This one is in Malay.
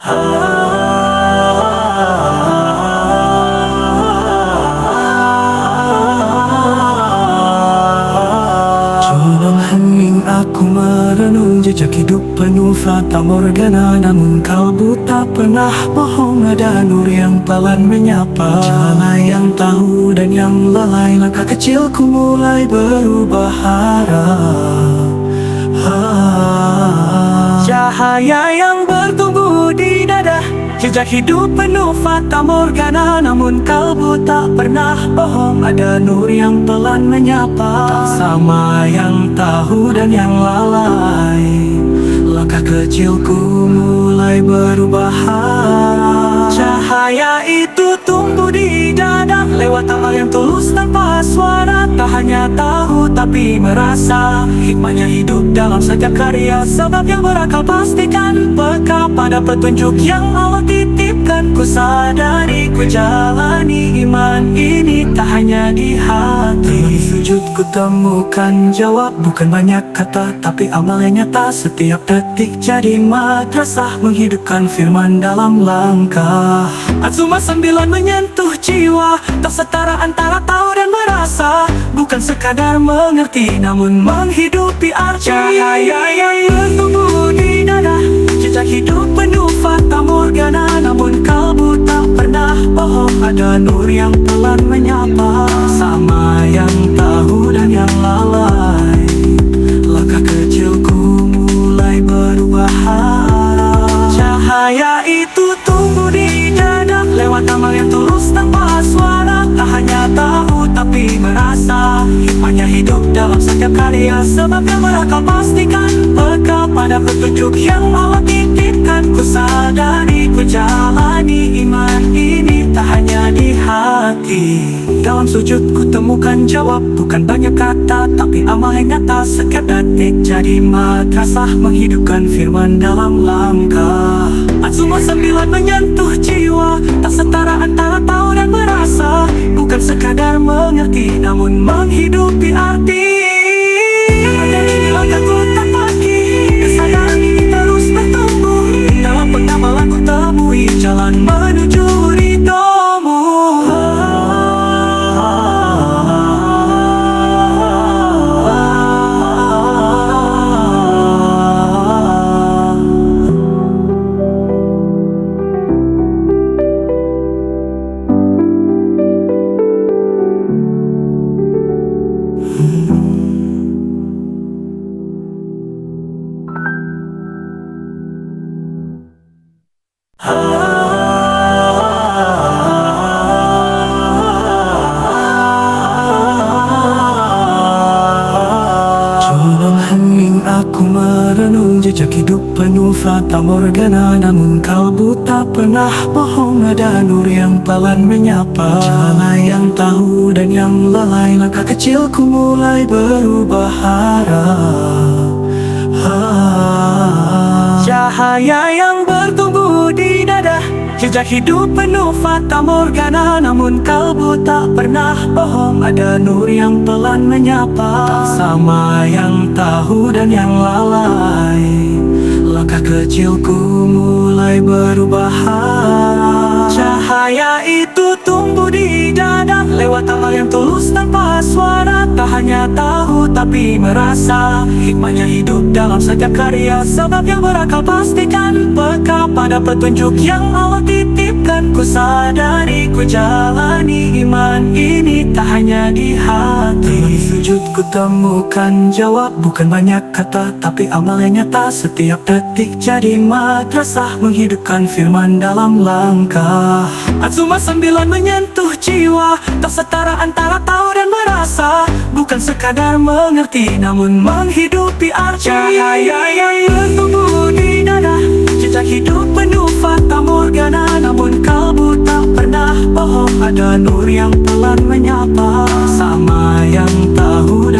Dalam hening aku merenung jejak hidup penuh fata morgana, namun kalbu tak pernah bohong. Ada nur yang pelan menyapa, cahaya yang tahu dan yang lalai. Langkah kecilku mulai berubah arah. Cahaya yang bertumbuh di dada, jejak hidup penuh fata morgana, namun kalbu tak pernah bohong. Ada nur yang pelan menyapa, tak sama yang tahu dan yang lalai. Langkah kecilku mulai berubah arah. Cahaya itu tumbuh di dada, lewat amal yang tulus tanpa suara. Tak hanya tahu tapi merasa, hikmahnya hidup dalam setiap karya. Sebab yang berakal pastikan peka pada petunjuk yang Allah titipkan. Ku sadari ku jalani iman ini tak hanya di hati. Di sujud ku temukan jawab, bukan banyak kata tapi amal yang nyata. Setiap detik jadi madrasah, menghidupkan firman dalam langkah. Azuma sembilan menyentuh jiwa, tak setara antara tahu dan merasa. Bukan sekadar mengerti namun menghidupi arti. Cahaya yang bertumbuh di dada, jejak hidup penuh fata morgana, namun kalbu tak pernah bohong. Ada nur yang pelan menyapa, sama yang tahu dan yang lalai. Langkah kecilku mulai berubah arah. Cahaya itu tumbuh di dada, lewat amal yang tulus tanpa suara. Tak hanya tahu tapi merasa, hikmahnya hidup dalam setiap karya. Sebab yang berakal pastikan peka pada petunjuk yang Allah titipkan. Ku sadari ku jalani iman ini tak hanya di hati. Dalam sujud ku temukan jawab, bukan banyak kata tapi amal yang nyata. Setiap detik jadi madrasah, menghidupkan firman dalam langkah. Azuma sembilan menyentuh jiwa, tak setara antara tahu dan merasa. Bukan sekadar mengerti namun menghidupi arti. Ada di langkahku tak pagi, kesadaran ini terus bertumbuh. Dalam pengamalan ku temui jalan menuju ridhomu. Aku merenung jejak hidup penuh fata morgana, namun kalbu tak pernah bohong. Ada nur yang pelan menyapa, cahaya yang tahu dan yang lalai. Langkah kecilku mulai berubah arah. Cahaya yang bertumbuh di dada, jejak hidup penuh fata morgana, namun kalbu tak pernah bohong. Ada nur yang pelan menyapa, tak sama yang tahu dan yang lalai. Langkah kecilku mulai berubah arah. Cahaya itu tumbuh di dada, lewat amal yang tulus tanpa suara. Tak hanya tahu tapi merasa, hikmahnya hidup dalam setiap karya. Sebab yang berakal pastikan peka pada petunjuk yang Allah titipkan. Ku sadari ku jalani iman ini tak hanya di hati. Di sujud ku temukan jawab, bukan banyak kata tapi amal yang nyata. Setiap detik jadi madrasah, menghidupkan firman dalam langkah. Azuma sembilan menyentuh jiwa, tak setara antara tahu dan merasa. Bukan sekadar mengerti namun menghidupi arti. Cahaya yang bertumbuh di dada, jejak hidup penuh fata morgana, namun kalbu tak pernah bohong. Ada nur yang pelan menyapa, sama yang tahu dan